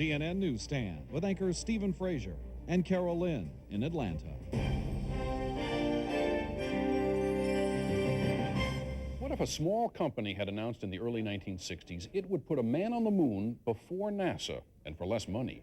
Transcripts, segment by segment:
CNN Newsstand with anchors Stephen Frazier and Carol Lynn in Atlanta. What if a small company had announced in the early 1960s it would put a man on the moon before NASA and for less money?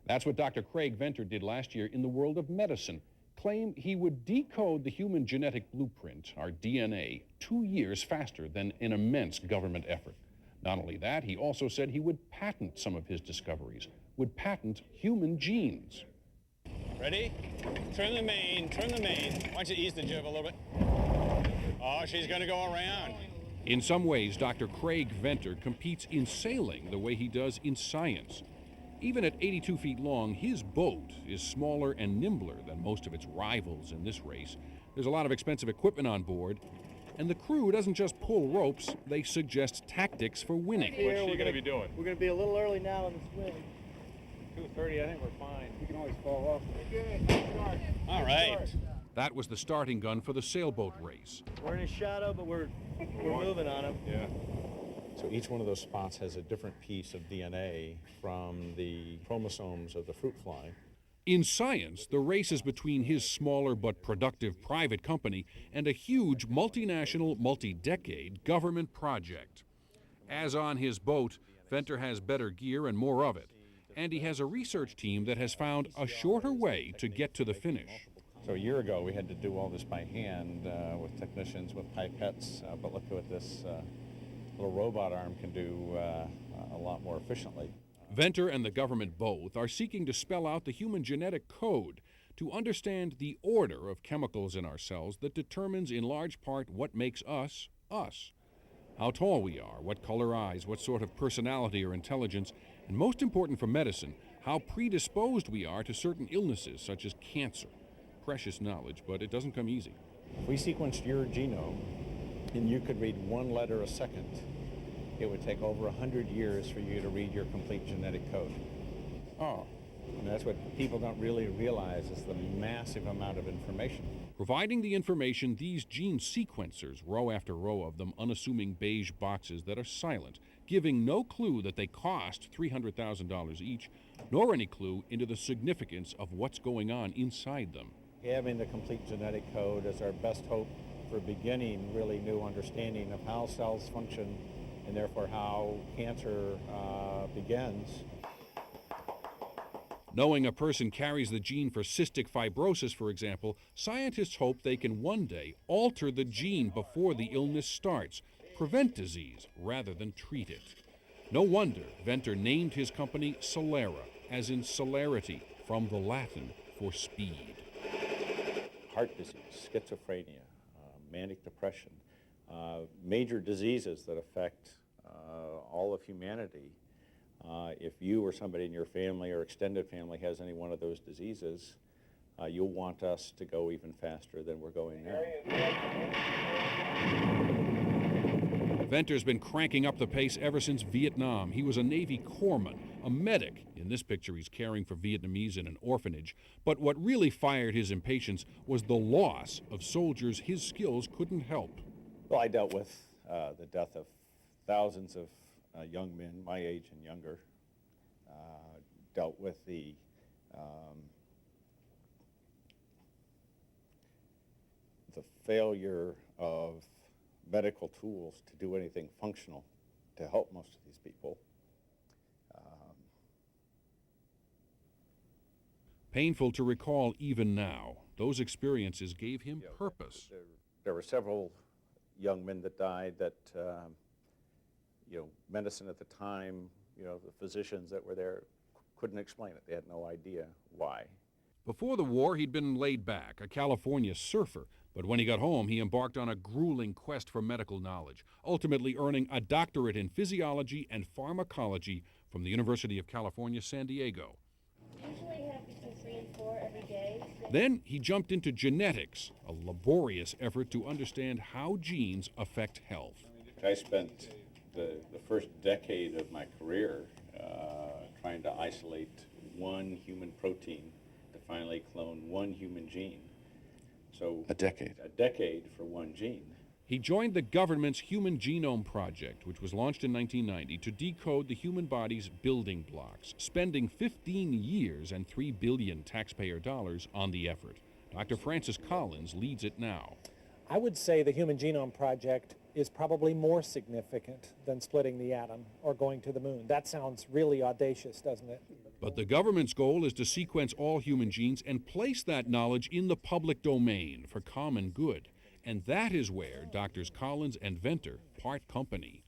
That's what Dr. Craig Venter did last year in the world of medicine. Claimed he would decode the human genetic blueprint, our DNA, 2 years faster than an immense government effort. Not only that, he also said he would patent some of his discoveries, would patent human genes. Ready? Turn the main. Why don't you ease the jib a little bit? Oh, she's going to go around. In some ways, Dr. Craig Venter competes in sailing the way he does in science. Even at 82 feet long, his boat is smaller and nimbler than most of its rivals in this race. There's a lot of expensive equipment on board, and the crew doesn't just pull ropes, they suggest tactics for winning. What's she going to be doing? We're going to be a little early now in the swim. 2:30, I think we're fine. We can always fall off. All right. That was the starting gun for the sailboat race. We're in his shadow, but we're moving on him. Yeah. So each one of those spots has a different piece of DNA from the chromosomes of the fruit fly. In science, the race is between his smaller but productive private company and a huge multinational, multi-decade government project. As on his boat, Venter has better gear and more of it. And he has a research team that has found a shorter way to get to the finish. So a year ago, we had to do all this by hand with technicians, with pipettes, but look at what this little robot arm can do a lot more efficiently. Venter and the government both are seeking to spell out the human genetic code to understand the order of chemicals in our cells that determines in large part what makes us, us. How tall we are, what color eyes, what sort of personality or intelligence, and most important for medicine, how predisposed we are to certain illnesses such as cancer. Precious knowledge, but it doesn't come easy. If we sequenced your genome and you could read one letter a second, it would take over 100 years for you to read your complete genetic code. Oh. And that's what people don't really realize is the massive amount of information. Providing the information, these gene sequencers, row after row of them, unassuming beige boxes that are silent, giving no clue that they cost $300,000 each, nor any clue into the significance of what's going on inside them. Having the complete genetic code is our best hope for beginning really new understanding of how cells function and therefore how cancer begins. Knowing a person carries the gene for cystic fibrosis, for example, scientists hope they can one day alter the gene before the illness starts, prevent disease rather than treat it. No wonder Venter named his company Celera, as in celerity, from the Latin for speed. Heart disease, schizophrenia, manic depression, major diseases that affect all of humanity. If you or somebody in your family or extended family has any one of those diseases, you'll want us to go even faster than we're going now. Venter's been cranking up the pace ever since Vietnam. He was a Navy corpsman, a medic. In this picture, he's caring for Vietnamese in an orphanage. But what really fired his impatience was the loss of soldiers his skills couldn't help. Well, I dealt with the death of thousands of young men, my age and younger. Dealt with the failure of medical tools to do anything functional to help most of these people. Painful to recall even now. Those experiences gave him purpose. There were several young men that died that, medicine at the time, the physicians that were there couldn't explain it. They had no idea why. Before the war, he'd been laid back, a California surfer. But when he got home, he embarked on a grueling quest for medical knowledge, ultimately earning a doctorate in physiology and pharmacology from the University of California, San Diego. Usually have between 3 and 4 every day. Then he jumped into genetics, a laborious effort to understand how genes affect health. I spent the first decade of my career trying to isolate one human protein to finally clone one human gene. So a decade. A decade for one gene. He joined the government's Human Genome Project, which was launched in 1990 to decode the human body's building blocks, spending 15 years and $3 billion taxpayer dollars on the effort. Dr. Francis Collins leads it now. I would say the Human Genome Project is probably more significant than splitting the atom or going to the moon. That sounds really audacious, doesn't it? But the government's goal is to sequence all human genes and place that knowledge in the public domain for common good. And that is where Drs. Collins and Venter part company.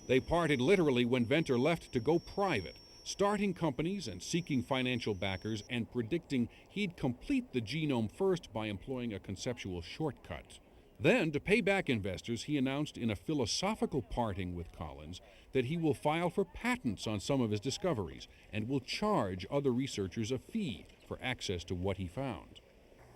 They parted literally when Venter left to go private, starting companies and seeking financial backers and predicting he'd complete the genome first by employing a conceptual shortcut. Then, to pay back investors, he announced in a philosophical parting with Collins that he will file for patents on some of his discoveries and will charge other researchers a fee for access to what he found.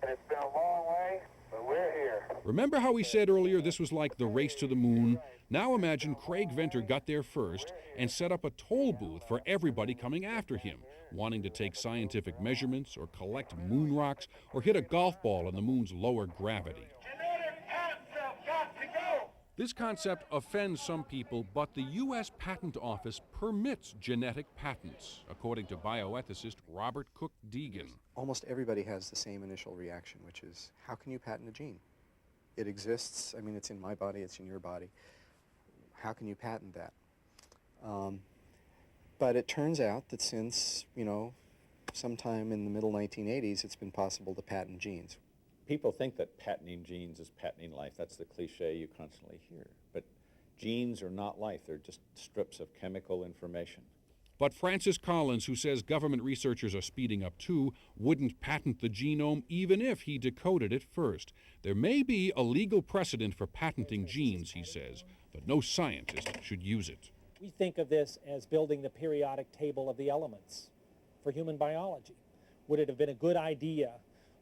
It's been a long way, but we're here. Remember how we said earlier this was like the race to the moon? Now imagine Craig Venter got there first and set up a toll booth for everybody coming after him, wanting to take scientific measurements or collect moon rocks or hit a golf ball in the moon's lower gravity. Genetic patents have got to go. This concept offends some people, but the U.S. Patent Office permits genetic patents, according to bioethicist Robert Cook Deegan. Almost everybody has the same initial reaction, which is, how can you patent a gene? It exists. I mean, it's in my body, it's in your body. How can you patent that? But it turns out that since, sometime in the middle 1980s, it's been possible to patent genes. People think that patenting genes is patenting life. That's the cliche you constantly hear. But genes are not life. They're just strips of chemical information. But Francis Collins, who says government researchers are speeding up too, wouldn't patent the genome even if he decoded it first. There may be a legal precedent for patenting genes, he says, but no scientist should use it. We think of this as building the periodic table of the elements for human biology. Would it have been a good idea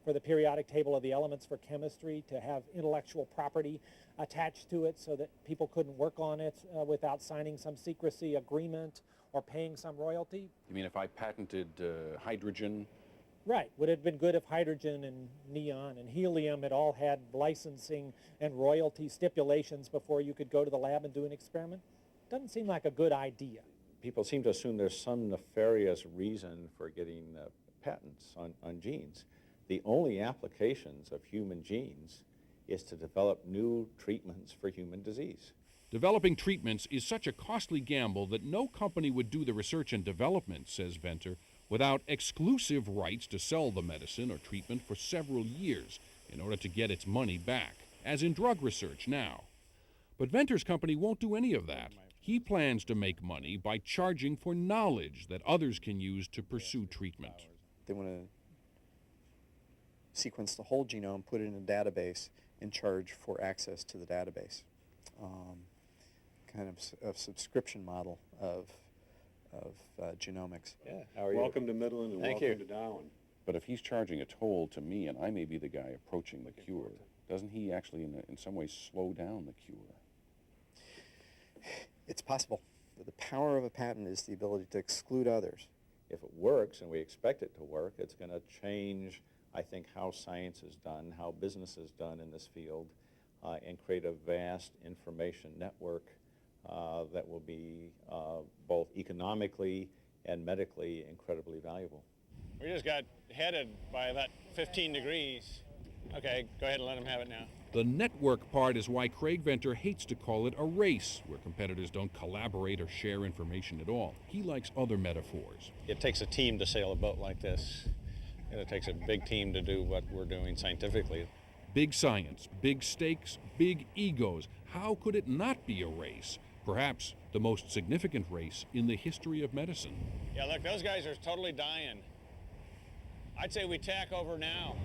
for the periodic table of the elements for chemistry to have intellectual property attached to it so that people couldn't work on it without signing some secrecy agreement or paying some royalty? You mean if I patented hydrogen? Right. Would it have been good if hydrogen and neon and helium had all had licensing and royalty stipulations before you could go to the lab and do an experiment? Doesn't seem like a good idea. People seem to assume there's some nefarious reason for getting patents on genes. The only applications of human genes is to develop new treatments for human disease. Developing treatments is such a costly gamble that no company would do the research and development, says Venter, without exclusive rights to sell the medicine or treatment for several years in order to get its money back, as in drug research now. But Venter's company won't do any of that. He plans to make money by charging for knowledge that others can use to pursue treatment. They want to sequence the whole genome, put it in a database, and charge for access to the database. Kind of a subscription model of genomics. Yeah, how are you? Welcome to Midland and welcome to Darwin. But if he's charging a toll to me and I may be the guy approaching the cure, doesn't he actually in some way slow down the cure? It's possible. The power of a patent is the ability to exclude others. If it works, and we expect it to work, it's going to change, I think, how science is done, how business is done in this field, and create a vast information network that will be both economically and medically incredibly valuable. We just got headed by about 15 degrees. Okay, go ahead and let him have it now. The network part is why Craig Venter hates to call it a race, where competitors don't collaborate or share information at all. He likes other metaphors. It takes a team to sail a boat like this. And it takes a big team to do what we're doing scientifically. Big science, big stakes, big egos. How could it not be a race? Perhaps the most significant race in the history of medicine. Yeah, look, those guys are totally dying. I'd say we tack over now.